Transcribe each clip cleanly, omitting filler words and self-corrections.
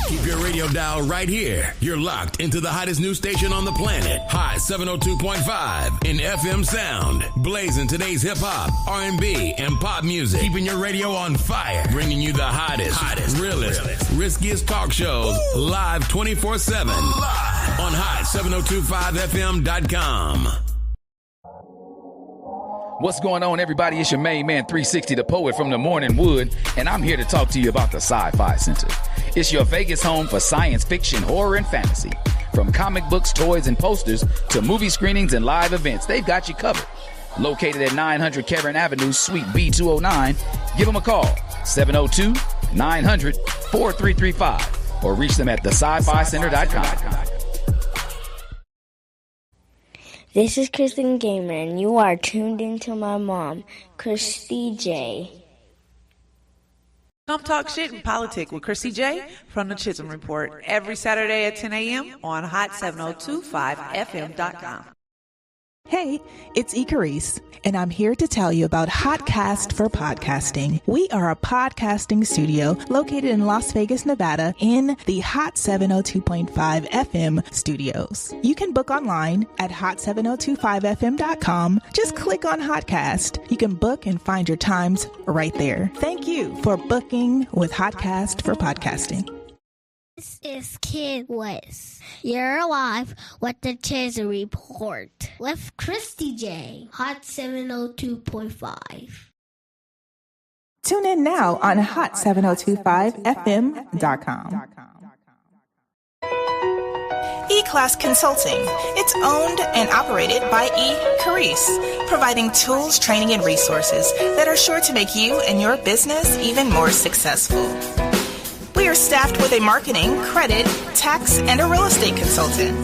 Keep your radio dial right here. You're locked into the hottest news station on the planet. Hot 702.5 in FM sound. Blazing today's hip-hop, R&B, and pop music. Keeping your radio on fire. Bringing you the hottest, realest, riskiest talk shows live 24/7 on hot7025fm.com. What's going on, everybody? It's your main man, 360, the poet from the Morning Wood, and I'm here to talk to you about the Sci-Fi Center. It's your Vegas home for science fiction, horror, and fantasy. From comic books, toys, and posters to movie screenings and live events, they've got you covered. Located at 900 Cameron Avenue, Suite B209, give them a call, 702-900-4335, or reach them at thescificenter.com. This is Kristen Gamer, and you are tuned into my mom, Kristie J. Come talk shit and politics with Kristie J from the Chisholm Report every Saturday at 10 a.m. on hot7025fm.com. Hey, it's Kristie, and I'm here to tell you about Hotcast for Podcasting. We are a podcasting studio located in Las Vegas, Nevada, in the Hot 702.5 FM studios. You can book online at hot7025fm.com. Just click on Hotcast. You can book and find your times right there. Thank you for booking with Hotcast for Podcasting. This is Kid West. You're live with the Chisholm Report with Kristie J. Hot 702.5. Tune in now on hot7025fm.com. E-Class Consulting. It's owned and operated by Kristie, providing tools, training, and resources that are sure to make you and your business even more successful. We are staffed with a marketing, credit, tax, and a real estate consultant.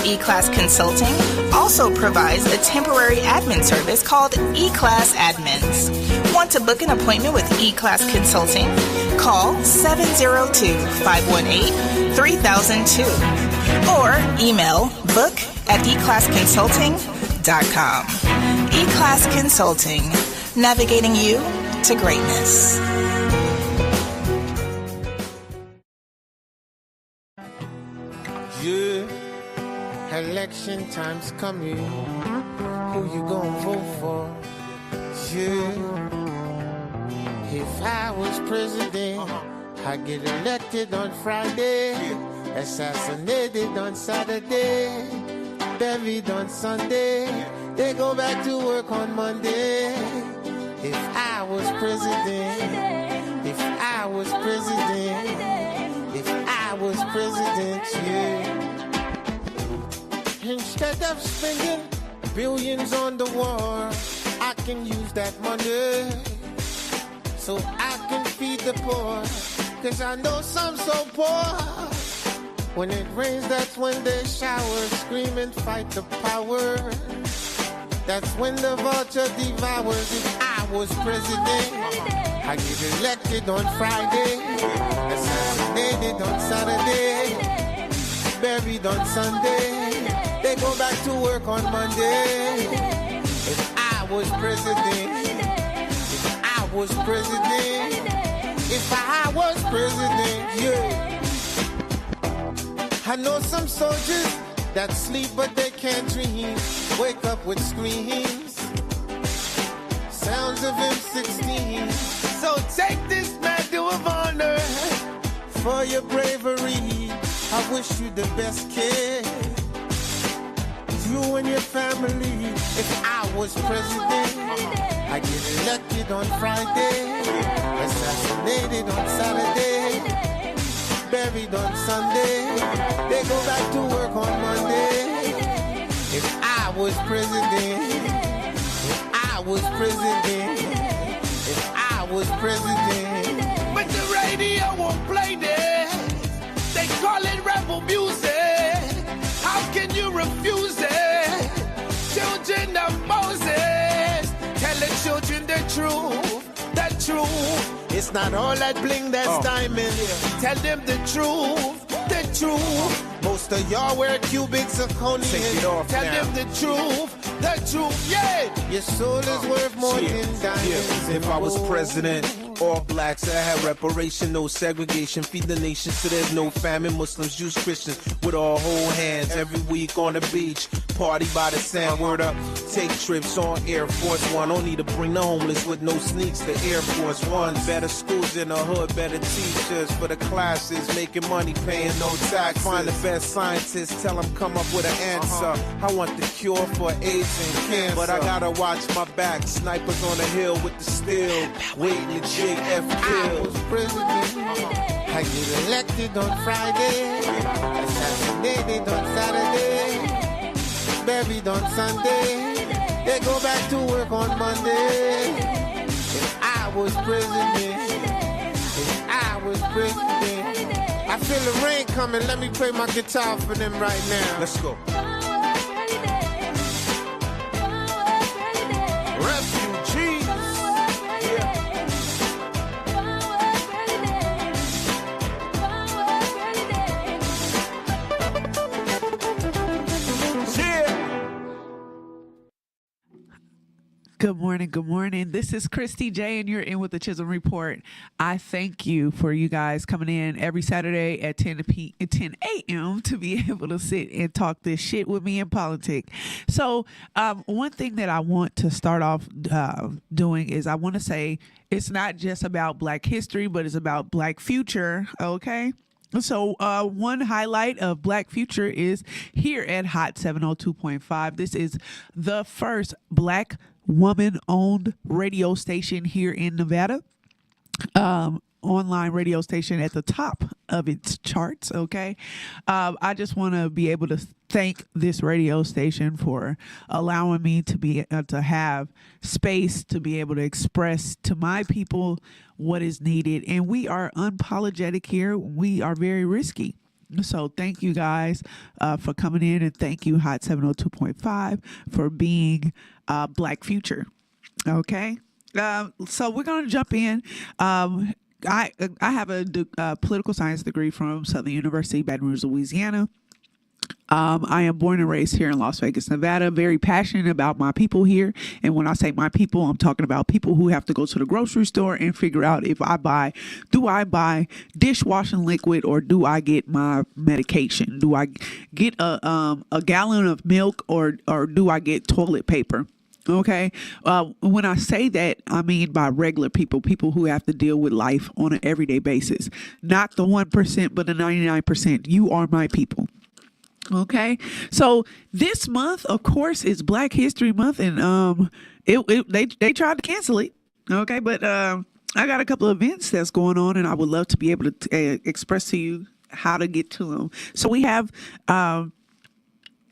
E-Class Consulting also provides a temporary admin service called E-Class Admins. Want to book an appointment with E-Class Consulting? Call 702-518-3002 or email book@eclassconsulting.com. E-Class Consulting, navigating you to greatness. Yeah, election time's coming. Who you gonna vote for? Yeah, if I was president, I'd get elected on Friday, assassinated on Saturday, buried on Sunday, they go back to work on Monday. If I was president, if I was president, if I was president, yeah. Instead of spending billions on the war, I can use that money so I can feed the poor. Cause I know some so poor. When it rains, that's when they shower, scream and fight the power. That's when the vulture devours. If I was president, I get elected on Friday, assassinated on Saturday, buried on Sunday, they go back to work on Monday. If I was president, if I was president, if I was president, yeah. I know some soldiers that sleep but they can't dream, wake up with screams, sounds of M16. So take this medal of honor for your bravery. I wish you the best, kid. You and your family. If I was president, I get elected on Friday, assassinated on Saturday, buried on Sunday, they go back to work on Monday. If I was president, if I was president, if I was president. But the radio won't play this. They call it rebel music. How can you refuse it? Children of Moses, tell the children the truth, the truth. It's not all that bling that's diamond. Tell them the truth, the truth. Most of y'all wear Cuban zirconium. Tell them the truth, yeah. Your soul is worth more than diamonds. If I was president, All blacks that have reparation, no segregation. Feed the nation so there's no famine. Muslims, Jews, Christians, with all whole hands. Every week on the beach, party by the sand. Word up, take trips on Air Force One. Don't need to bring the homeless with no sneaks to Air Force One. Better schools in the hood, better teachers for the classes. Making money, paying no tax. Find the best scientists, tell them come up with an answer. I want the cure for AIDS and cancer, but I gotta watch my back. Snipers on the hill with the steel, waiting to JF kill. I was president. I get elected on Friday, assassinated on Saturday, buried on Sunday. They go back to work on Monday. If I was president, if I was president. I feel the rain coming. Let me play my guitar for them right now. Let's go. Refugees. Good morning. Good morning. This is Kristie J, and you're in with the Chisholm Report. I thank you for you guys coming in every Saturday at 10 a.m. to be able to sit and talk this shit with me in politics. So one thing that I want to start off doing is I want to say it's not just about Black history, but it's about Black future, okay? So one highlight of Black Future is here at Hot 702.5. This is the first Black woman-owned radio station here in Nevada. Online radio station at the top of its charts, okay? I just want to be able to thank this radio station for allowing me to be to have space to be able to express to my people what is needed. And we are unapologetic here. We are very risky. So thank you guys for coming in, and thank you Hot 702.5 for being Black Future. Okay, so we're gonna jump in. I have a political science degree from Southern University, Baton Rouge, Louisiana. I am born and raised here in Las Vegas, Nevada, very passionate about my people here. And when I say my people, I'm talking about people who have to go to the grocery store and figure out do I buy dishwashing liquid or do I get my medication? Do I get a gallon of milk or do I get toilet paper? Okay. When I say that, I mean by regular people who have to deal with life on an everyday basis, not the 1%, but the 99%. You are my people. Okay. So this month, of course, is Black History Month, and they tried to cancel it. Okay. But I got a couple of events that's going on, and I would love to be able to express to you how to get to them. So we have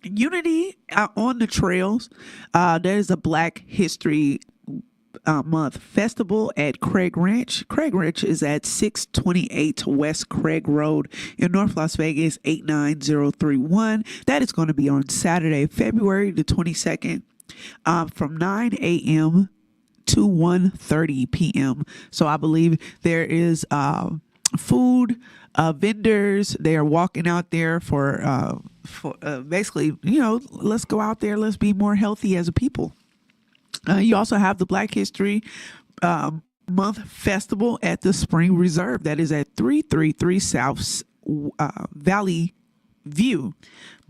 Unity on the trails. There's a Black History Month festival at Craig Ranch. Craig Ranch is at 628 West Craig Road in North Las Vegas, 89031. That is going to be on Saturday, February the 22nd, from 9 a.m. to 1:30 p.m. So I believe there is food vendors. They are walking out there for basically, let's go out there. Let's be more healthy as a people. You also have the Black History Month Festival at the Spring Reserve. That is at 333 South Valley View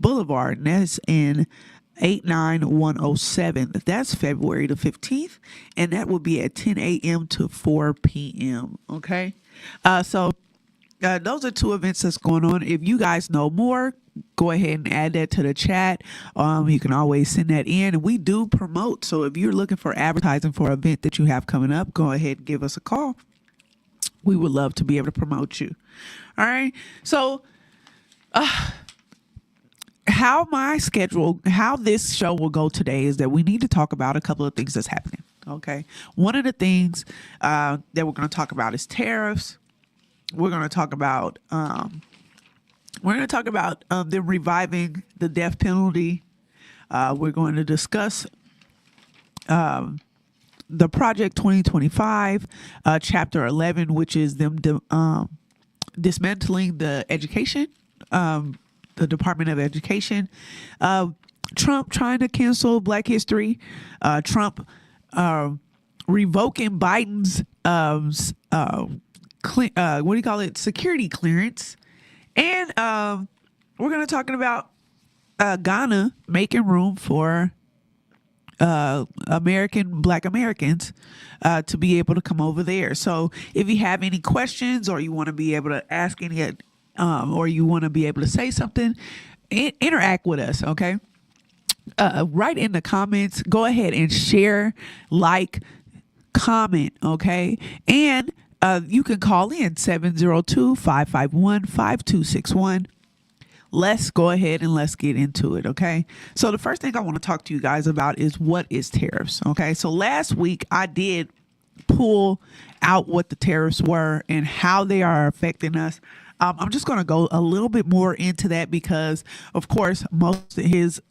Boulevard. And that's in 89107. That's February the 15th. And that will be at 10 a.m. to 4 p.m. Okay. So those are two events that's going on. If you guys know more, go ahead and add that to the chat. You can always send that in, and we do promote. So if you're looking for advertising for an event that you have coming up, go ahead and give us a call. We would love to be able to promote you. All right. So how this show will go today is that we need to talk about a couple of things that's happening. Okay. One of the things that we're going to talk about is tariffs. We're going to talk about them reviving the death penalty. We're going to discuss the Project 2025, Chapter 11, which is them dismantling the education, the Department of Education. Trump trying to cancel Black History. Trump revoking Biden's security clearance. And we're going to talking about Ghana making room for Black Americans to be able to come over there. So if you have any questions or you want to be able to ask any, or you want to be able to say something, interact with us, okay? Write in the comments. Go ahead and share, like, comment, okay? And you can call in 702-551-5261. Let's go ahead and let's get into it, okay? So the first thing I want to talk to you guys about is what is tariffs, okay? So last week I did pull out what the tariffs were and how they are affecting us. I'm just going to go a little bit more into that because, of course, most of his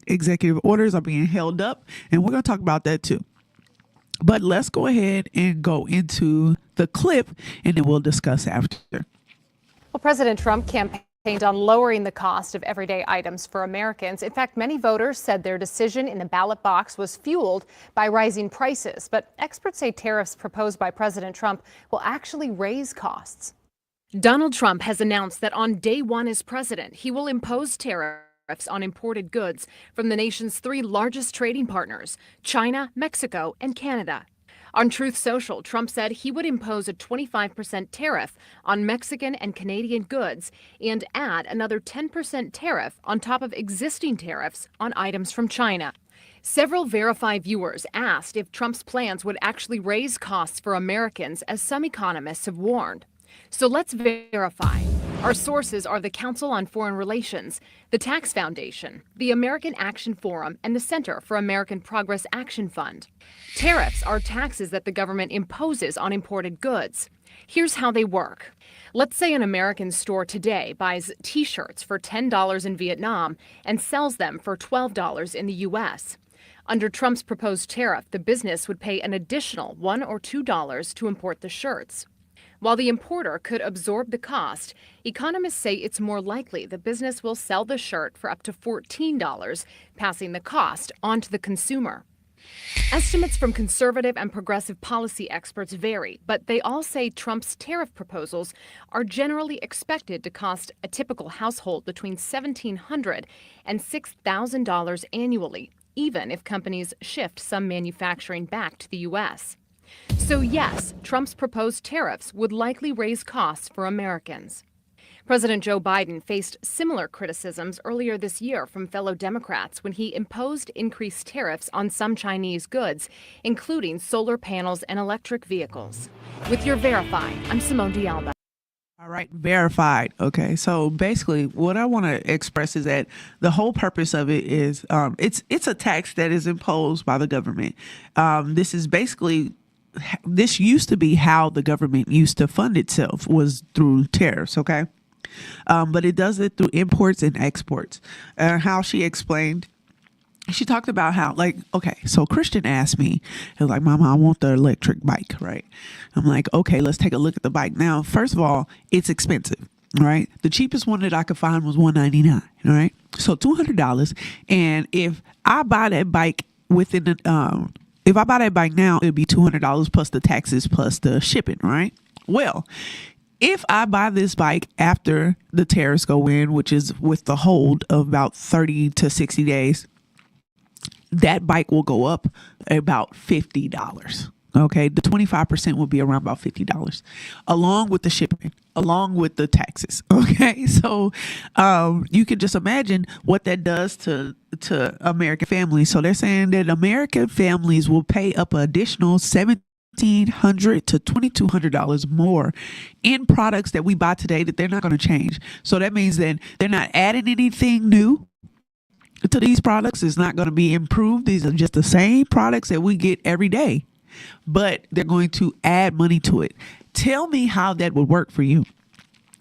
executive orders are being held up, and we're going to talk about that too. But let's go ahead and go into the clip, and then we'll discuss after. Well, President Trump campaigned on lowering the cost of everyday items for Americans. In fact, many voters said their decision in the ballot box was fueled by rising prices. But experts say tariffs proposed by President Trump will actually raise costs. Donald Trump has announced that on day one as president, he will impose tariffs on imported goods from the nation's three largest trading partners, China, Mexico, and Canada. On Truth Social, Trump said he would impose a 25% tariff on Mexican and Canadian goods and add another 10% tariff on top of existing tariffs on items from China. Several Verify viewers asked if Trump's plans would actually raise costs for Americans, as some economists have warned. So let's verify. Our sources are the Council on Foreign Relations, the Tax Foundation, the American Action Forum, and the Center for American Progress Action Fund. Tariffs are taxes that the government imposes on imported goods. Here's how they work. Let's say an American store today buys T-shirts for $10 in Vietnam and sells them for $12 in the U.S. Under Trump's proposed tariff, the business would pay an additional $1 or $2 to import the shirts. While the importer could absorb the cost, economists say it's more likely the business will sell the shirt for up to $14, passing the cost on to the consumer. Estimates from conservative and progressive policy experts vary, but they all say Trump's tariff proposals are generally expected to cost a typical household between $1,700 and $6,000 annually, even if companies shift some manufacturing back to the U.S. So yes, Trump's proposed tariffs would likely raise costs for Americans. President Joe Biden faced similar criticisms earlier this year from fellow Democrats when he imposed increased tariffs on some Chinese goods, including solar panels and electric vehicles. With your Verify, I'm Simone D'Alba. All right, verified. Okay, so basically what I want to express is that the whole purpose of it is it's a tax that is imposed by the government. This used to be how the government used to fund itself, was through tariffs, okay? But it does it through imports and exports. How she explained, she talked about how, so Christian asked me, he was like, Mama, I want the electric bike, right? I'm like, okay, let's take a look at the bike. Now, first of all, it's expensive, right? The cheapest one that I could find was $199, all right? So $200. And if I buy that bike if I buy that bike now, it'd be $200 plus the taxes plus the shipping, right? Well, if I buy this bike after the tariffs go in, which is with the hold of about 30 to 60 days, that bike will go up about $50. Okay, the 25% will be around about $50, along with the shipping, along with the taxes. Okay, so you can just imagine what that does to American families. So they're saying that American families will pay up an additional $1,700 to $2,200 more in products that we buy today that they're not going to change. So that means that they're not adding anything new to these products. It's not going to be improved. These are just the same products that we get every day, but they're going to add money to it. Tell me how that would work for you.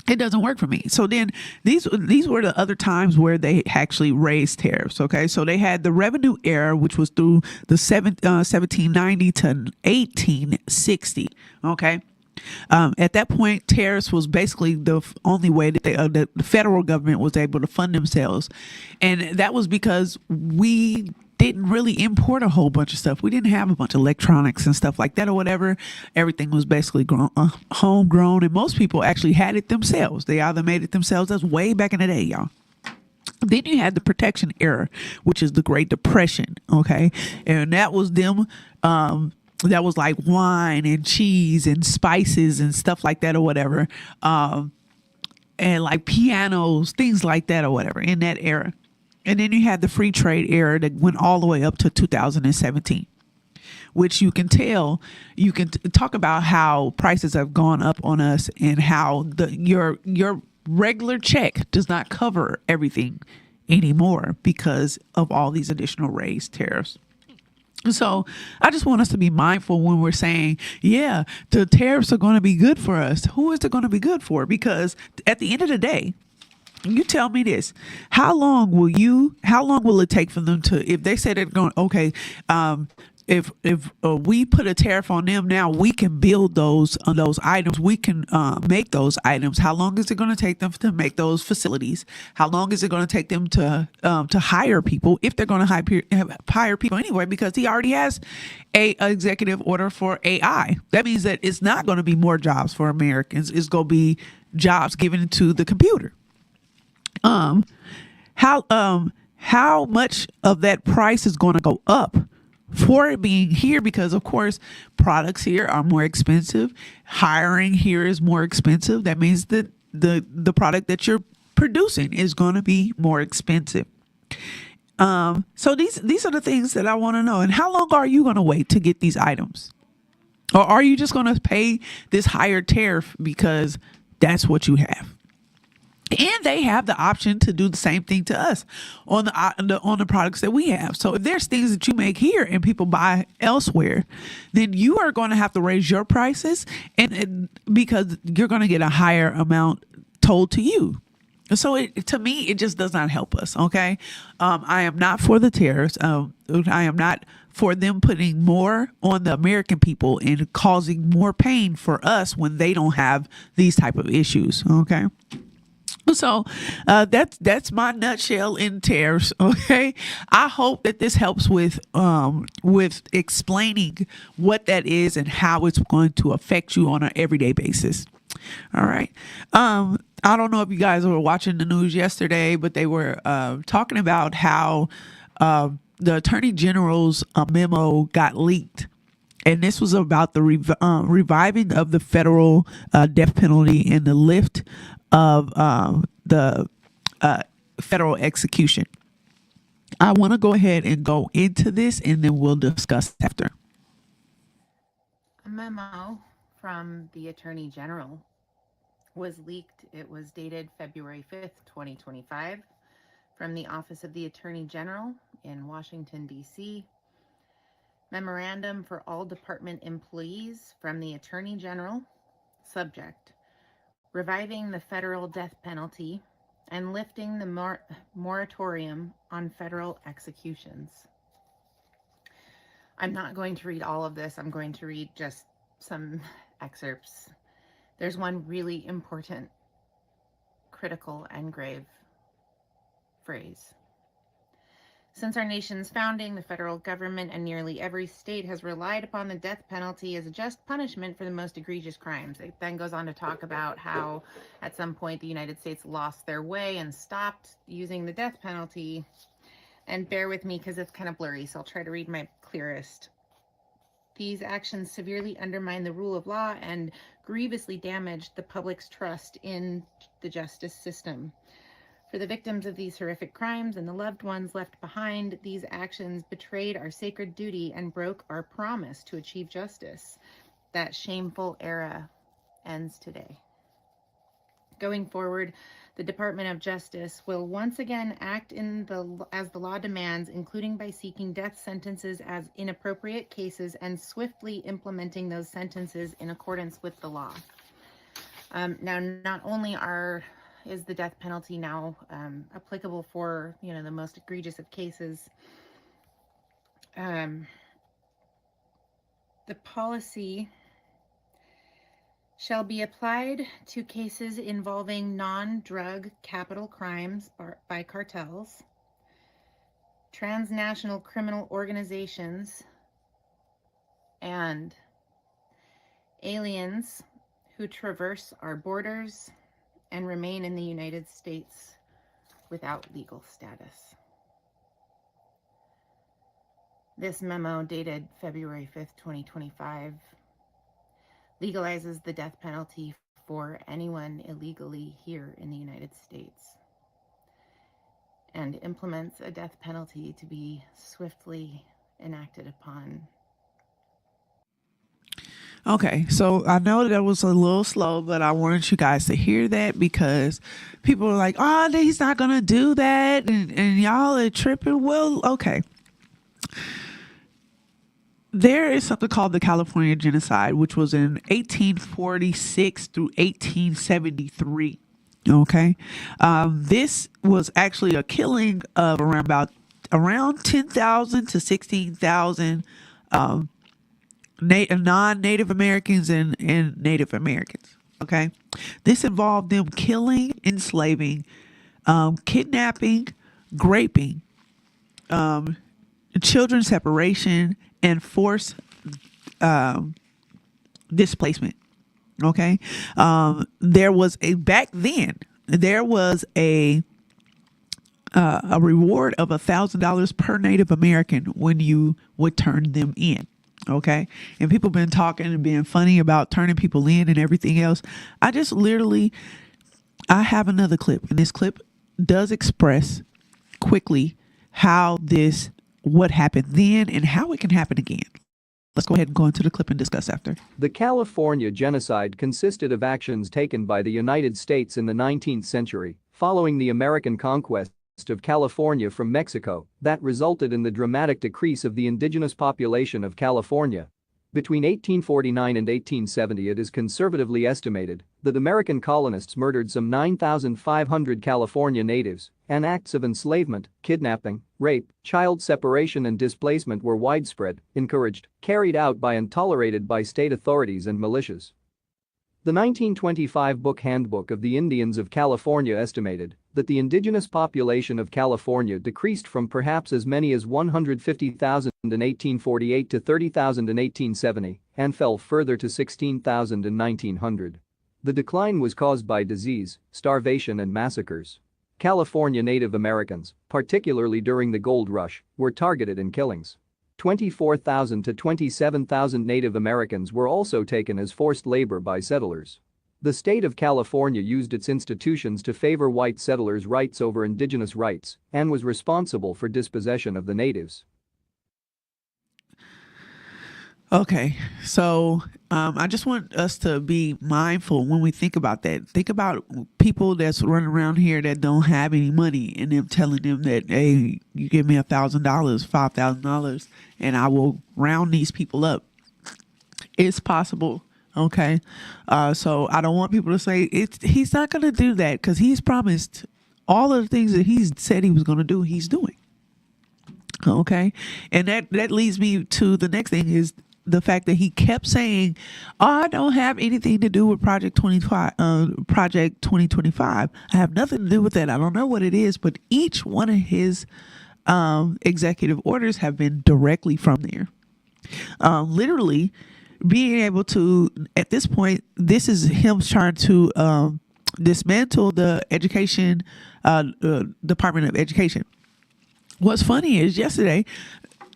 It doesn't work for me. So then these were the other times where they actually raised tariffs. Okay, so they had the revenue era, which was through the 1790 to 1860. Okay. At that point, tariffs was basically the only way that the federal government was able to fund themselves. And that was because we didn't really import a whole bunch of stuff. We didn't have a bunch of electronics and stuff like that or whatever. Everything was basically homegrown, and most people actually had it themselves. They either made it themselves. That's way back in the day, y'all. Then you had the protection era, which is the Great Depression, okay? And that was them, that was like wine and cheese and spices and stuff like that or whatever. And like pianos, things like that or whatever in that era. And then you had the free trade era that went all the way up to 2017, which you can tell, you can talk about how prices have gone up on us and how your regular check does not cover everything anymore because of all these additional raised tariffs. So I just want us to be mindful when we're saying, yeah, the tariffs are going to be good for us. Who is it going to be good for? Because at the end of the day, you tell me this, how long will it take for them to, if they say they're going, okay, if we put a tariff on them now, we can build those items. We can make those items. How long is it going to take them to make those facilities? How long is it going to take them to hire people, if they're going to hire people anyway? Because he already has a executive order for AI. That means that it's not going to be more jobs for Americans. It's going to be jobs given to the computer. How much of that price is going to go up for it being here? Because of course products here are more expensive. Hiring here is more expensive. That means that the product that you're producing is going to be more expensive. So these are the things that I want to know. And how long are you going to wait to get these items? Or are you just going to pay this higher tariff because that's what you have? And they have the option to do the same thing to us on the products that we have. So if there's things that you make here and people buy elsewhere, then you are going to have to raise your prices, and because you're going to get a higher amount told to you. So to me, it just does not help us. Okay, I am not for the tariffs. I am not for them putting more on the American people and causing more pain for us when they don't have these type of issues. Okay. So that's my nutshell in tariffs. Okay, I hope that this helps with explaining what that is and how it's going to affect you on an everyday basis. All right. I don't know if you guys were watching the news yesterday, but they were talking about how the Attorney General's memo got leaked. And this was about the reviving of the federal death penalty and the lift of the federal execution. I want to go ahead and go into this, and then we'll discuss after. A memo from the Attorney General was leaked. It was dated February 5th, 2025, from the Office of the Attorney General in Washington, D.C. Memorandum for all department employees from the Attorney General. Subject: reviving the federal death penalty and lifting the moratorium on federal executions. I'm not going to read all of this. I'm going to read just some excerpts. There's one really important, critical, and grave phrase. Since our nation's founding, the federal government and nearly every state has relied upon the death penalty as a just punishment for the most egregious crimes. It then goes on to talk about how at some point the United States lost their way and stopped using the death penalty. And bear with me because it's kind of blurry, so I'll try to read my clearest. These actions severely undermine the rule of law and grievously damage the public's trust in the justice system. For the victims of these horrific crimes and the loved ones left behind, these actions betrayed our sacred duty and broke our promise to achieve justice. That shameful era ends today. Going forward, the Department of Justice will once again act as the law demands, including by seeking death sentences as inappropriate cases and swiftly implementing those sentences in accordance with the law. Now, not only is the death penalty now applicable for, the most egregious of cases, the policy shall be applied to cases involving non-drug capital crimes by cartels, transnational criminal organizations, and aliens who traverse our borders and remain in the United States without legal status. This memo, dated February 5th, 2025, legalizes the death penalty for anyone illegally here in the United States and implements a death penalty to be swiftly enacted upon. Okay, so I know that was a little slow, but I wanted you guys to hear that because people are like, oh, he's not going to do that. And y'all are tripping. Well, okay. There is something called the California Genocide, which was in 1846 through 1873. Okay. This was actually a killing of around 10,000 to 16,000 non-Native Americans and Native Americans. Okay. This involved them killing, enslaving, kidnapping, raping, children separation, and forced displacement. Okay. There was a reward of $1,000 per Native American when you would turn them in. Okay. And people been talking and being funny about turning people in and everything else. I have another clip, and this clip does express quickly what happened then and how it can happen again. Let's go ahead and go into the clip and discuss after. The California genocide consisted of actions taken by the United States in the 19th century, following the American conquest of California from Mexico, that resulted in the dramatic decrease of the indigenous population of California. Between 1849 and 1870, it is conservatively estimated that American colonists murdered some 9,500 California natives, and acts of enslavement, kidnapping, rape, child separation and displacement were widespread, encouraged, carried out by and tolerated by state authorities and militias. The 1925 book Handbook of the Indians of California estimated that the indigenous population of California decreased from perhaps as many as 150,000 in 1848 to 30,000 in 1870 and fell further to 16,000 in 1900. The decline was caused by disease, starvation and massacres. California Native Americans, particularly during the gold rush, were targeted in killings. 24,000 to 27,000 Native Americans were also taken as forced labor by settlers. The state of California used its institutions to favor white settlers' rights over indigenous rights and was responsible for dispossession of the natives. Okay, so I just want us to be mindful when we think about that. Think about people that's running around here that don't have any money and them telling them that, hey, you give me $1,000, $5,000, and I will round these people up. It's possible. Okay, so I don't want people to say he's not going to do that because he's promised all of the things that he's said he was going to do, he's doing. Okay, and that leads me to the next thing is the fact that he kept saying, oh, I don't have anything to do with Project 2025. I have nothing to do with that. I don't know what it is, but each one of his executive orders have been directly from there. Literally being able to, at this point, this is him trying to dismantle the education, Department of Education. What's funny is yesterday,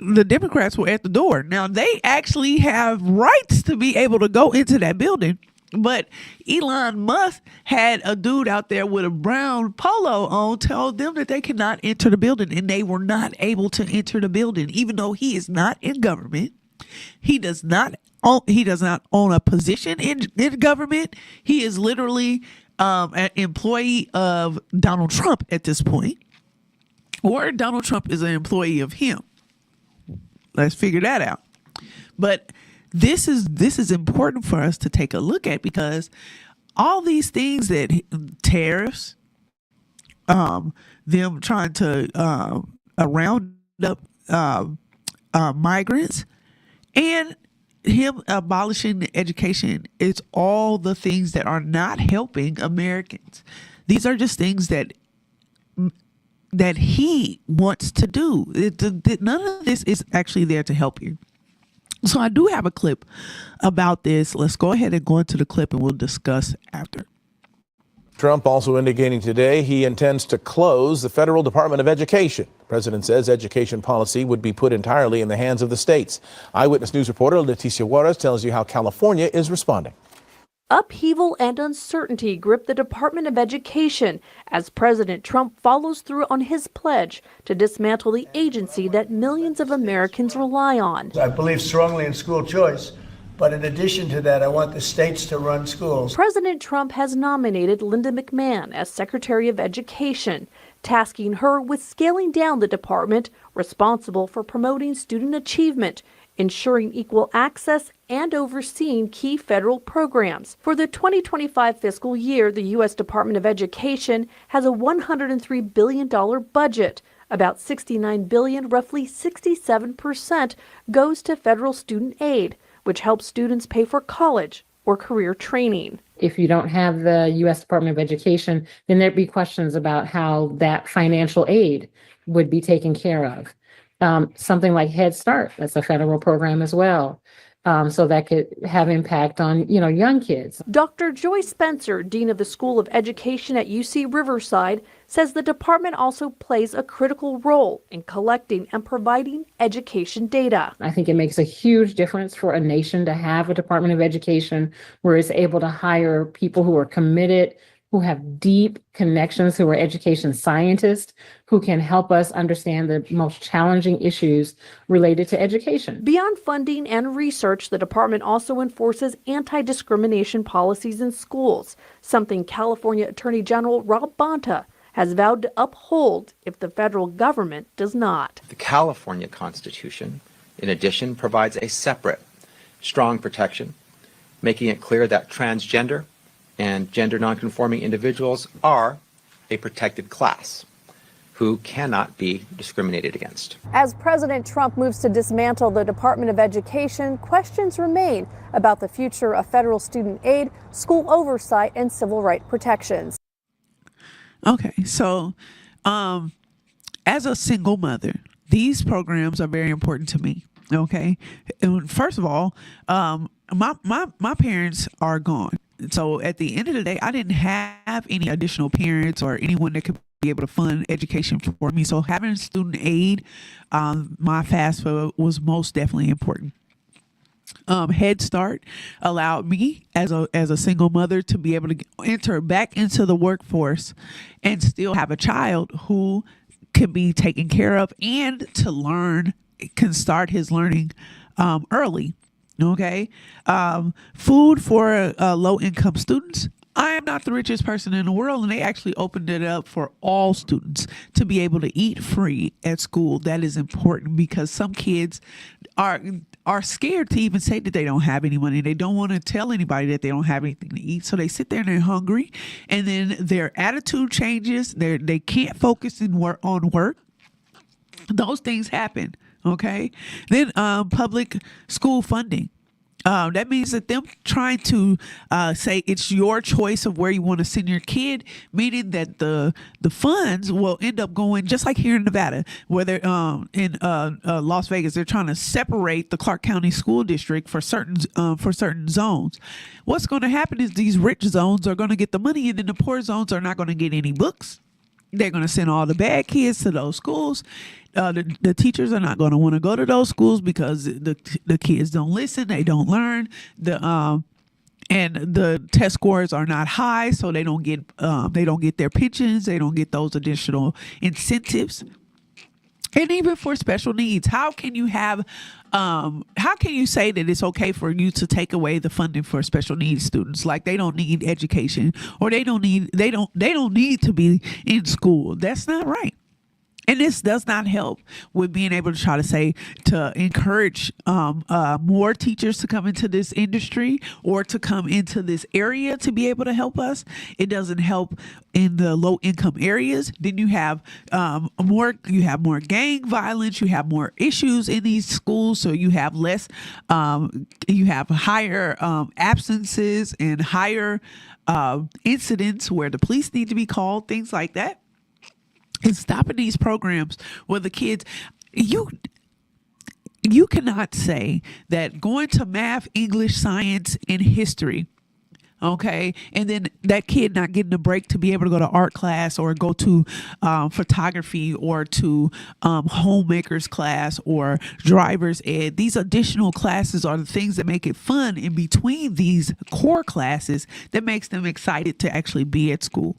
the Democrats were at the door. Now, they actually have rights to be able to go into that building, but Elon Musk had a dude out there with a brown polo on told them that they cannot enter the building, and they were not able to enter the building, even though he is not in government. He does not own a position in government. He is literally an employee of Donald Trump at this point, or Donald Trump is an employee of him. Let's figure that out. But this is important for us to take a look at, because all these things that tariffs, them trying to round up migrants, and him abolishing the education, it's all the things that are not helping Americans. These are just things that that he wants to do. None of this is actually there to help you. So I do have a clip about this. Let's go ahead and go into the clip and we'll discuss after. Trump also indicating today he intends to close the Federal Department of Education. The president says education policy would be put entirely in the hands of the states. Eyewitness News reporter Leticia Juarez tells you how California is responding. Upheaval and uncertainty grip the Department of Education as President Trump follows through on his pledge to dismantle the agency that millions of Americans rely on. I believe strongly in school choice, but in addition to that, I want the states to run schools. President Trump has nominated Linda McMahon as Secretary of Education, tasking her with scaling down the department responsible for promoting student achievement, ensuring equal access, and overseeing key federal programs. For the 2025 fiscal year, the U.S. Department of Education has a $103 billion budget. About $69 billion, roughly 67%, goes to federal student aid, which helps students pay for college or career training. If you don't have the U.S. Department of Education, then there'd be questions about how that financial aid would be taken care of. Something like Head Start, that's a federal program as well. So that could have impact on, young kids. Dr. Joy Spencer, Dean of the School of Education at UC Riverside, says the department also plays a critical role in collecting and providing education data. I think it makes a huge difference for a nation to have a Department of Education where it's able to hire people who are committed, who have deep connections, who are education scientists, who can help us understand the most challenging issues related to education. Beyond funding and research, the department also enforces anti-discrimination policies in schools, something California Attorney General Rob Bonta has vowed to uphold if the federal government does not. The California Constitution, in addition, provides a separate, strong protection, making it clear that transgender and gender nonconforming individuals are a protected class who cannot be discriminated against. As President Trump moves to dismantle the Department of Education, questions remain about the future of federal student aid, school oversight, and civil rights protections. Okay, so as a single mother, these programs are very important to me. Okay, and first of all, my parents are gone. So at the end of the day, I didn't have any additional parents or anyone that could be able to fund education for me. So having student aid, my FAFSA was most definitely important. Head Start allowed me as a single mother to be able to enter back into the workforce and still have a child who can be taken care of and can start his learning early. Okay. Food for low-income students. I am not the richest person in the world, and they actually opened it up for all students to be able to eat free at school. That is important because some kids are scared to even say that they don't have any money. They don't want to tell anybody that they don't have anything to eat. So they sit there and they're hungry, and then their attitude changes. They can't focus on work. Those things happen. Okay. Then public school funding. That means that them trying to say it's your choice of where you want to send your kid, meaning that the funds will end up going just like here in Nevada, where they're in Las Vegas. They're trying to separate the Clark County School District for certain zones. What's going to happen is these rich zones are going to get the money, and then the poor zones are not going to get any books. They're going to send all the bad kids to those schools. The teachers are not going to want to go to those schools because the kids don't listen, they don't learn, and the test scores are not high, so they don't get their pensions, they don't get those additional incentives. And even for special needs, how can you say that it's okay for you to take away the funding for special needs students? Like they don't need education, or they don't need to be in school. That's not right. And this does not help with being able to try to encourage more teachers to come into this industry or to come into this area to be able to help us. It doesn't help in the low income areas. Then you have more gang violence. You have more issues in these schools. So you have less. You have higher absences and higher incidents where the police need to be called. Things like that. is stopping these programs where the kids, you cannot say that going to math, English, science, and history, okay, and then that kid not getting a break to be able to go to art class or go to photography or to homemakers class or driver's ed. These additional classes are the things that make it fun in between these core classes that makes them excited to actually be at school.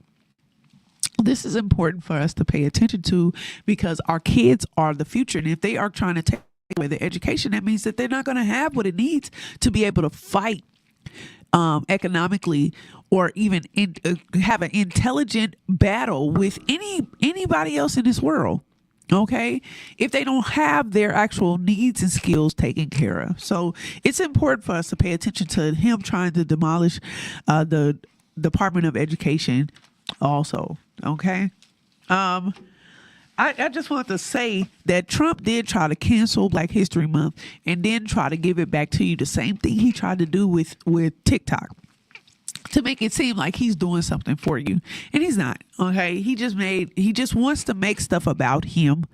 This is important for us to pay attention to because our kids are the future. And if they are trying to take away their education, that means that they're not going to have what it needs to be able to fight economically or even have an intelligent battle with anybody else in this world. Okay, if they don't have their actual needs and skills taken care of. So it's important for us to pay attention to him trying to demolish the Department of Education also. Okay. I just want to say that Trump did try to cancel Black History Month and then try to give it back to you. The same thing he tried to do with TikTok to make it seem like he's doing something for you. And he's not. Okay. He just wants to make stuff about him.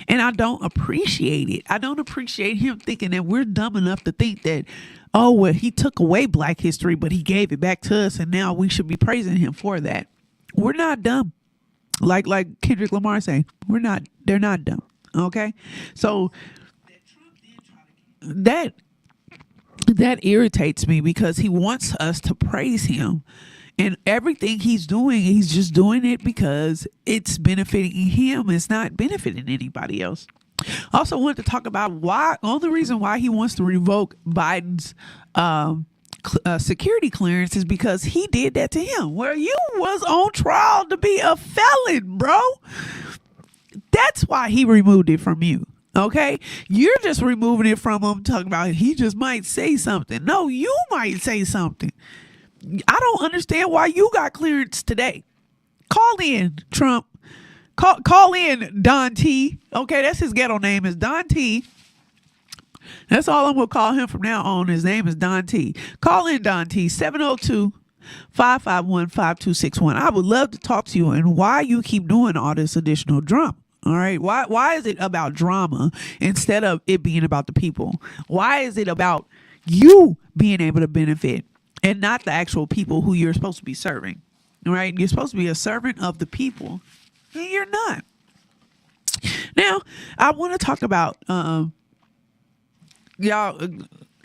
And I don't appreciate it. I don't appreciate him thinking that we're dumb enough to think that, oh, well, he took away Black history, but he gave it back to us. And now we should be praising him for that. We're not dumb. Like Kendrick Lamar say, they're not dumb. Okay. So that irritates me because he wants us to praise him, and everything he's doing, he's just doing it because it's benefiting him. It's not benefiting anybody else. Also wanted to talk about only reason why he wants to revoke Biden's, security clearance is because he did that to him. Where you was on trial to be a felon, bro. That's why he removed it from you. Okay, you're just removing it from him, talking about he just might say something. No, you might say something. I don't understand why you got clearance today. Call in, Trump. Call in Don T. Okay, that's his ghetto name is Don T. That's all I'm going to call him from now on. His name is Don T. Call in Don T, 702-551-5261. I would love to talk to you and why you keep doing all this additional drama. All right. Why is it about drama instead of it being about the people? Why is it about you being able to benefit and not the actual people who you're supposed to be serving? All right. You're supposed to be a servant of the people, and you're not. Now, I want to talk about, y'all,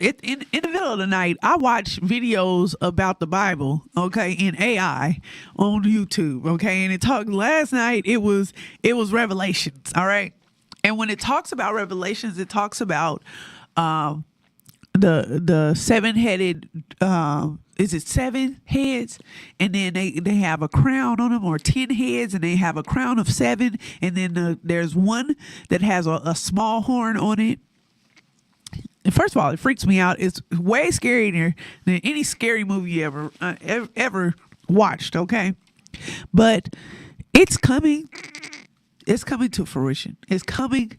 in the middle of the night, I watch videos about the Bible, okay, in AI on YouTube, okay, and it talked last night. It was Revelations, all right, and when it talks about Revelations, it talks about the 7-headed. Is it 7 heads? And then they have a crown on them, or 10 heads, and they have a crown of 7, and then there's one that has a small horn on it. And first of all, it freaks me out. It's way scarier than any scary movie you ever watched. Okay, but it's coming. It's coming to fruition. It's coming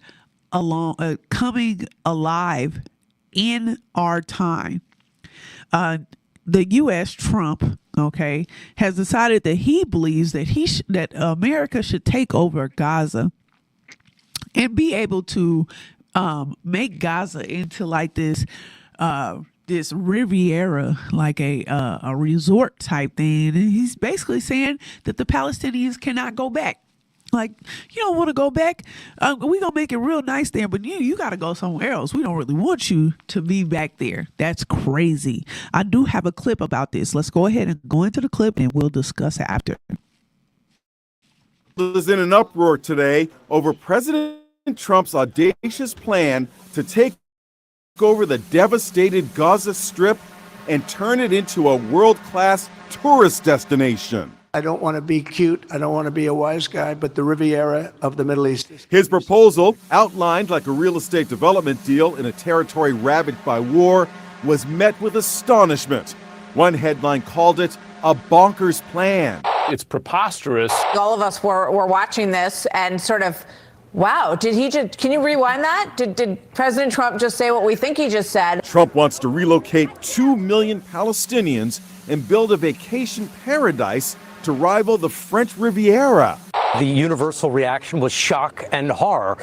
coming alive in our time. The U.S. Trump, okay, has decided that he believes that that America should take over Gaza and be able to make Gaza into like this Riviera, like a resort type thing. And he's basically saying that the Palestinians cannot go back. Like, you don't want to go back. We're going to make it real nice there, but you got to go somewhere else. We don't really want you to be back there. That's crazy. I do have a clip about this. Let's go ahead and go into the clip and we'll discuss after. Is in an uproar today over President Trump's audacious plan to take over the devastated Gaza Strip and turn it into a world-class tourist destination. I don't want to be cute. I don't want to be a wise guy, but the Riviera of the Middle East. His proposal, outlined like a real estate development deal in a territory ravaged by war, was met with astonishment. One headline called it a bonkers plan. It's preposterous. All of us were watching this and sort of, wow, did he just, can you rewind that? Did President Trump just say what we think he just said? Trump wants to relocate 2 million Palestinians and build a vacation paradise to rival the French Riviera. The universal reaction was shock and horror.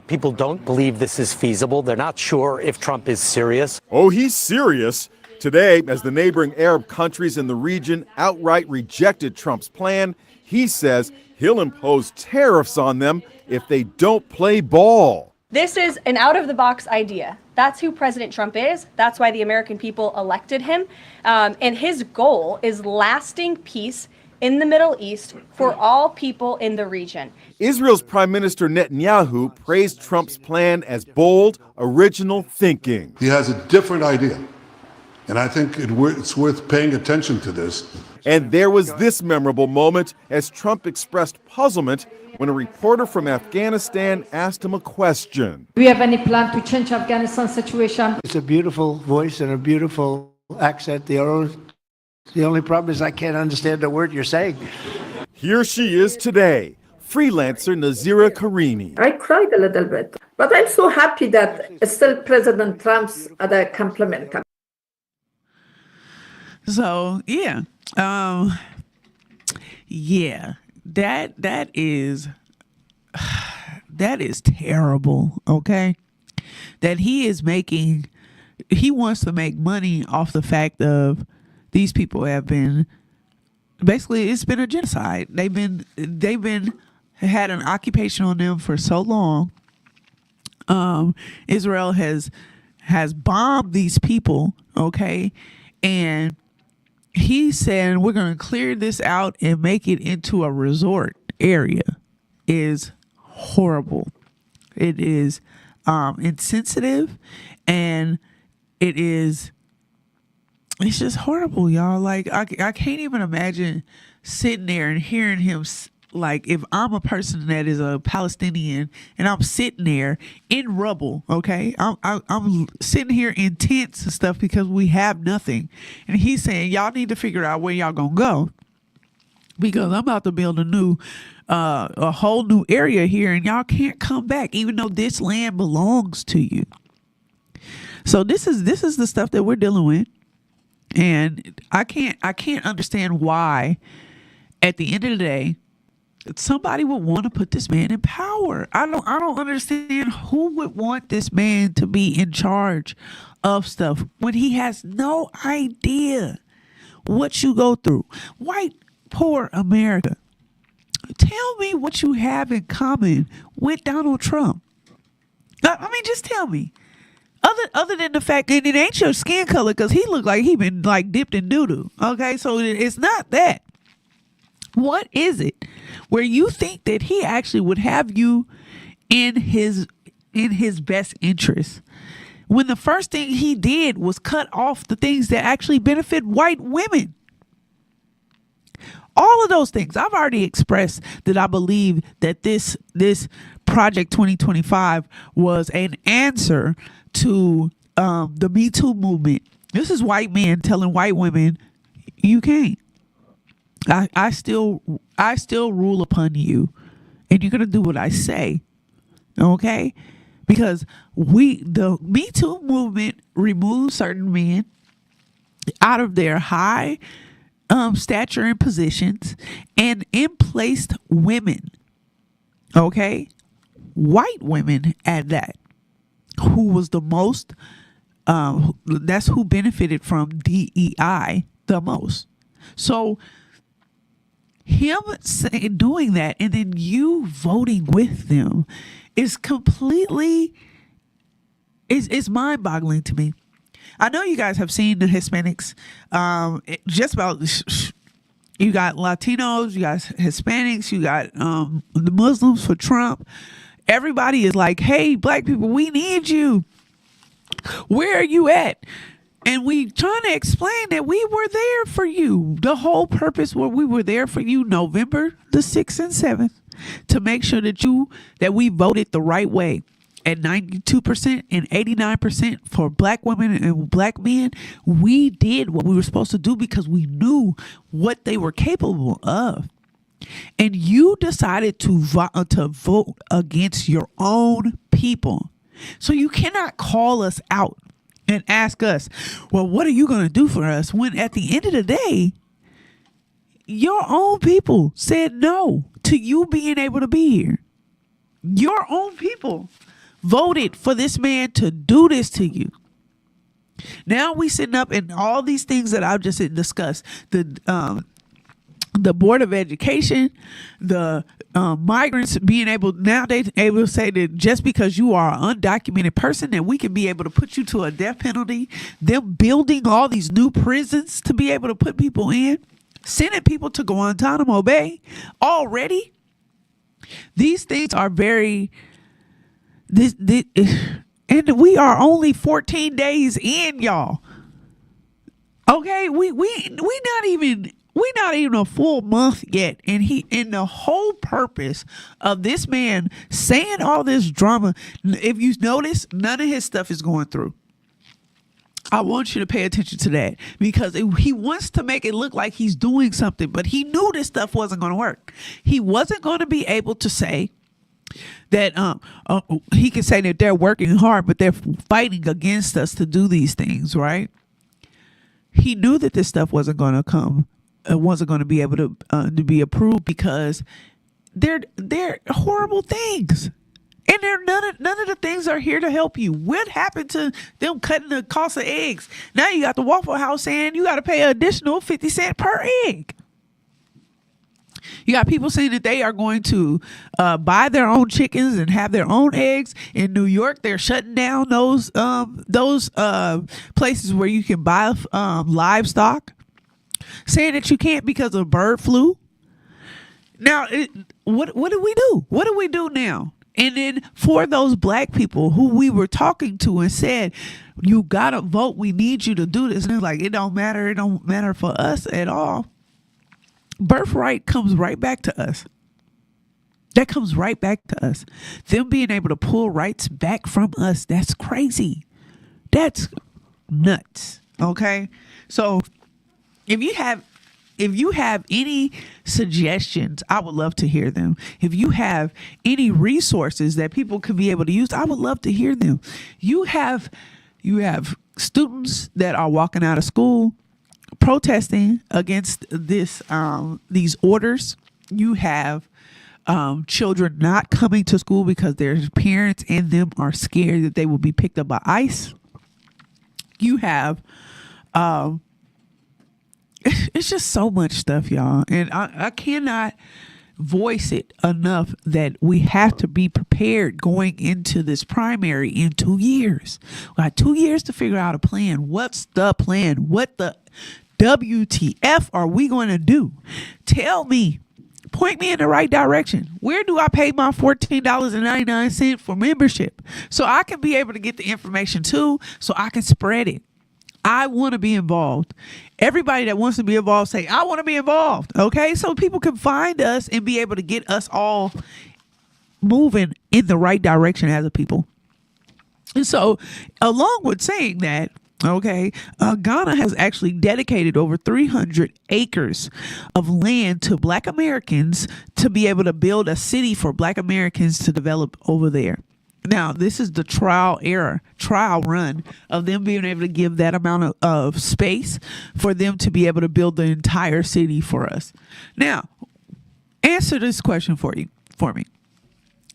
People don't believe this is feasible. They're not sure if Trump is serious. Oh, he's serious. Today, as the neighboring Arab countries in the region outright rejected Trump's plan, he says he'll impose tariffs on them if they don't play ball. This is an out-of-the-box idea. That's who President Trump is. That's why the American people elected him. And his goal is lasting peace in the Middle East for all people in the region. Israel's Prime Minister Netanyahu praised Trump's plan as bold, original thinking. He has a different idea, and I think it's worth paying attention to this. And there was this memorable moment as Trump expressed puzzlement when a reporter from Afghanistan asked him a question. Do you have any plan to change Afghanistan situation? It's a beautiful voice and a beautiful accent. The only problem is I can't understand the word you're saying. Here she is today, freelancer Nazira Karimi. I cried a little bit, but I'm so happy that still President Trump's other compliment. So yeah, that is terrible. Okay, that he wants to make money off the fact of these people have been basically, it's been a genocide. They've been had an occupation on them for so long. Israel has bombed these people. Okay, and he said we're going to clear this out and make it into a resort area. Is horrible. It is insensitive, and it's just horrible, y'all. Like I can't even imagine sitting there and hearing him. Like if I'm a person that is a Palestinian and I'm sitting there in rubble, okay, I'm sitting here in tents and stuff because we have nothing, and he's saying y'all need to figure out where y'all gonna go because I'm about to build a whole new area here, and y'all can't come back even though this land belongs to you. So this is the stuff that we're dealing with, and I can't understand why at the end of the day somebody would want to put this man in power. I don't understand who would want this man to be in charge of stuff when he has no idea what you go through. White, poor America. Tell me what you have in common with Donald Trump. I mean, just tell me. Other than the fact that it ain't your skin color, because he looked like he been like dipped in doo-doo. Okay, so it's not that. What is it where you think that he actually would have you in his best interest when the first thing he did was cut off the things that actually benefit white women? All of those things. I've already expressed that I believe that this Project 2025 was an answer to the Me Too movement. This is white men telling white women, you can't. I still rule upon you, and you're gonna do what I say, okay? Because the Me Too movement removed certain men out of their high stature and positions and emplaced women, okay, white women at that, who was the most. That's who benefited from DEI the most. So him doing that and then you voting with them is completely is mind-boggling to me. I know you guys have seen the Hispanics, just about, you got Latinos, you got Hispanics, you got the Muslims for Trump. Everybody is like, hey, black people, we need you. Where are you at? And we trying to explain that we were there for you. The whole purpose where we were there for you November the 6th and 7th to make sure that we voted the right way. At 92% and 89% for black women and black men, we did what we were supposed to do because we knew what they were capable of. And you decided to vote against your own people. So you cannot call us out and ask us, well, what are you going to do for us? When at the end of the day, your own people said no to you being able to be here. Your own people voted for this man to do this to you. Now we sitting up and all these things that I've just discussed, the Board of Education, the migrants being able, now they able to say that just because you are an undocumented person that we can be able to put you to a death penalty, them building all these new prisons to be able to put people in, sending people to Guantanamo Bay already. These things are very, and we are only 14 days in, y'all. Okay, we're not even a full month yet, and the whole purpose of this man saying all this drama, if you notice, none of his stuff is going through. I want you to pay attention to that, because he wants to make it look like he's doing something, but he knew this stuff wasn't going to work. He wasn't going to be able to say that he can say that they're working hard, but they're fighting against us to do these things, right? He knew that this stuff wasn't going to come. It wasn't going to be able to be approved, because they're horrible things, and none of the things are here to help you. What happened to them cutting the cost of eggs? Now you got the Waffle House saying you got to pay an additional 50 cents per egg. You got people saying that they are going to buy their own chickens and have their own eggs. In New York, they're shutting down those places where you can buy livestock, saying that you can't because of bird flu. Now, what do we do? What do we do now? And then for those black people who we were talking to and said, you gotta vote, we need you to do this, and it's like, it don't matter for us at all. Birthright comes right back to us. That comes right back to us. Them being able to pull rights back from us, that's crazy. That's nuts. Okay? So if you have any suggestions, I would love to hear them. If you have any resources that people could be able to use, I would love to hear them. You have students that are walking out of school protesting against these orders. You have children not coming to school because their parents and them are scared that they will be picked up by ICE. You have it's just so much stuff, y'all, and I cannot voice it enough that we have to be prepared going into this primary in 2 years. We got 2 years to figure out a plan. What's the plan? What the WTF are we going to do? Tell me. Point me in the right direction. Where do I pay my $14.99 for membership so I can be able to get the information too, so I can spread it? I want to be involved. Everybody that wants to be involved, say, I want to be involved. Okay? So people can find us and be able to get us all moving in the right direction as a people. And so, along with saying that, okay, Ghana has actually dedicated over 300 acres of land to Black Americans to be able to build a city for Black Americans to develop over there. Now, this is the trial run of them being able to give that amount of space for them to be able to build the entire city for us. Now, answer this question for me.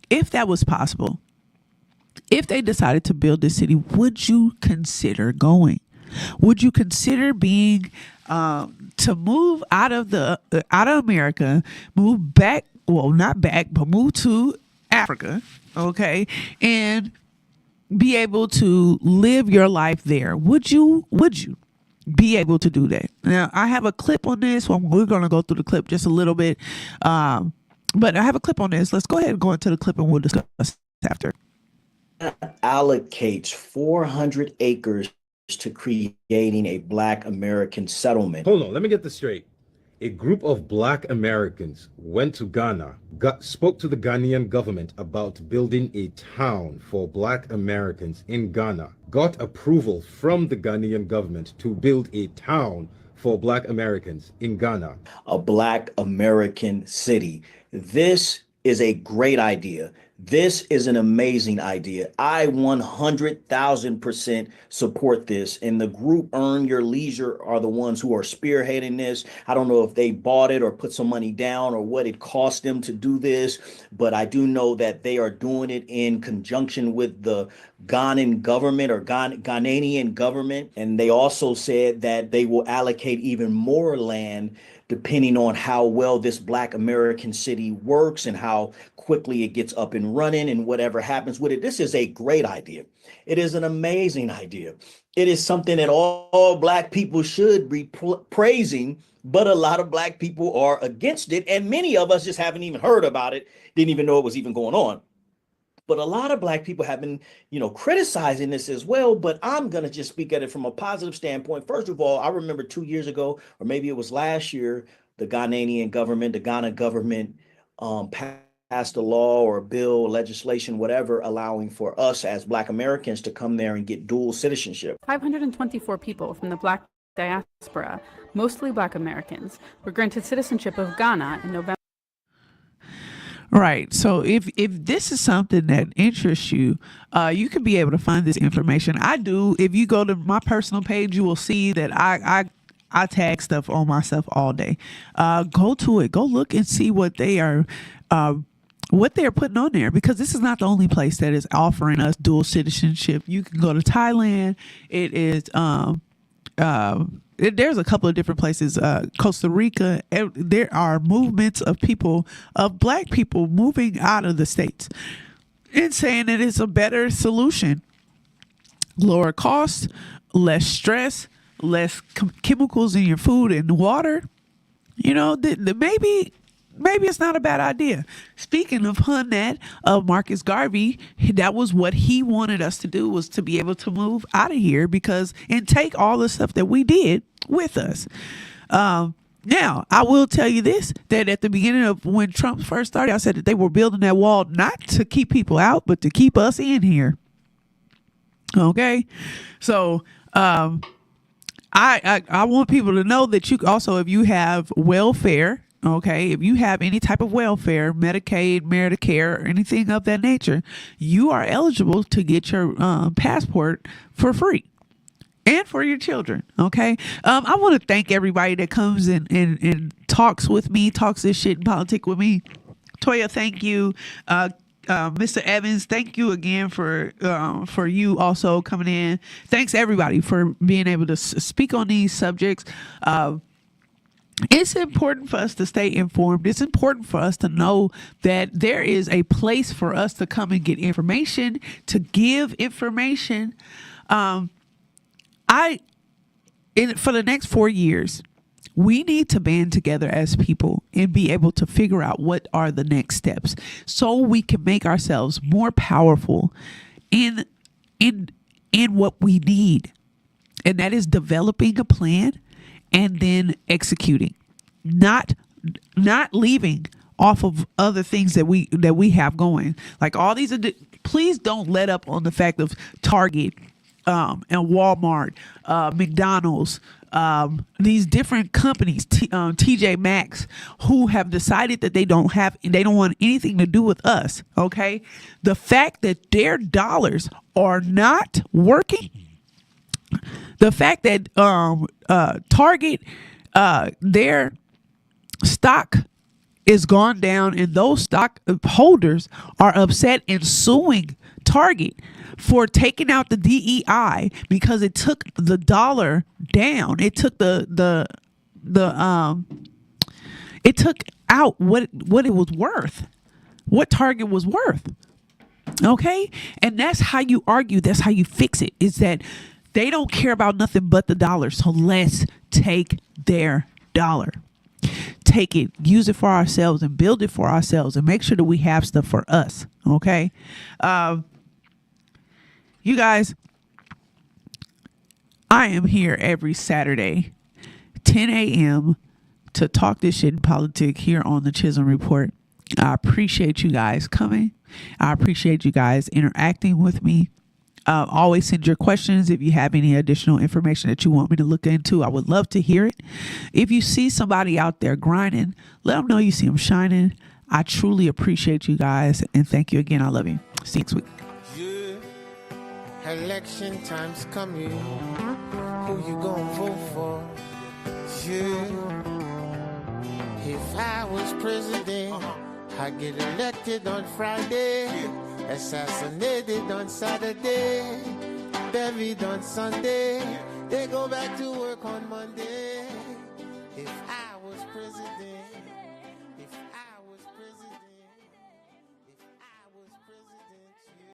If that was possible, if they decided to build this city, would you consider going? Would you consider being to move out of America, move back? Well, not back, but move to Africa, okay, and be able to live your life there? Would you be able to do that? Now, I have a clip on this. Well, we're going to go through the clip just a little bit, but I have a clip on this. Let's go ahead and go into the clip, and we'll discuss after. Allocates 400 acres to creating a Black American settlement. Hold on, let me get this straight. A group of Black Americans went to Ghana, spoke to the Ghanaian government about building a town for Black Americans in Ghana, got approval from the Ghanaian government to build a town for Black Americans in Ghana. A Black American city. This is a great idea. This is an amazing idea. I 100,000% support this. And the group Earn Your Leisure are the ones who are spearheading this. I don't know if they bought it or put some money down or what it cost them to do this, but I do know that they are doing it in conjunction with the Ghanaian government or Ghanaian government. And they also said that they will allocate even more land depending on how well this Black American city works and how quickly it gets up and running and whatever happens with it. This is a great idea. It is an amazing idea. It is something that all Black people should be praising, but a lot of Black people are against it. And many of us just haven't even heard about it, didn't even know it was even going on. But a lot of Black people have been, criticizing this as well. But I'm going to just speak at it from a positive standpoint. First of all, I remember 2 years ago, or maybe it was last year, the Ghana government passed a law or a bill, legislation, whatever, allowing for us as Black Americans to come there and get dual citizenship. 524 people from the Black diaspora, mostly Black Americans, were granted citizenship of Ghana in November. Right. So if this is something that interests you, you can be able to find this information. I do. If you go to my personal page, you will see that I tag stuff on myself all day. Go to it. Go look and see what they are putting on there, because this is not the only place that is offering us dual citizenship. You can go to Thailand. It is there's a couple of different places, Costa Rica. There are movements of people, of Black people moving out of the States and saying that it's a better solution. Lower cost, less stress, less chemicals in your food and water. Maybe it's not a bad idea. Speaking of that, Marcus Garvey, that was what he wanted us to do, was to be able to move out of here and take all the stuff that we did with us. Now, I will tell you this, that at the beginning of when Trump first started, I said that they were building that wall not to keep people out, but to keep us in here. Okay? So, I want people to know that you also, if you have welfare, okay, if you have any type of welfare, Medicaid, Medicare, or anything of that nature, you are eligible to get your passport for free. And for your children, okay? I want to thank everybody that comes and talks with me, talks this shit in politics with me. Toya, thank you. Mr. Evans, thank you again for you also coming in. Thanks everybody for being able to speak on these subjects. It's important for us to stay informed. It's important for us to know that there is a place for us to come and get information, to give information. For the next 4 years, we need to band together as people and be able to figure out what are the next steps so we can make ourselves more powerful in what we need. And that is developing a plan and then executing, not leaving off of other things that we have going. Like all these, please don't let up on the fact of Target, and Walmart, McDonald's, these different companies, TJ Maxx, who have decided that they don't want anything to do with us. Okay, the fact that their dollars are not working, the fact that Target, their stock is gone down, and those stock holders are upset and suing Target for taking out the DEI because it took the dollar down. It took it took out what it was worth, what Target was worth. Okay, and that's how you argue. That's how you fix it. Is that they don't care about nothing but the dollar. So let's take their dollar. Take it, use it for ourselves, and build it for ourselves, and make sure that we have stuff for us. Okay. You guys, I am here every Saturday, 10 a.m. to talk this shit in politics here on the Chisholm Report. I appreciate you guys coming. I appreciate you guys interacting with me. Always send your questions if you have any additional information that you want me to look into. I would love to hear it. If you see somebody out there grinding, let them know you see them shining. I truly appreciate you guys, and thank you again. I love you. See you next week. Yeah, election time's coming. Who you gonna vote for? Yeah, if I was president, I'd get elected on Friday, assassinated on Saturday, buried on Sunday. They go back to work on Monday. If I was president, if I was president, if I was president.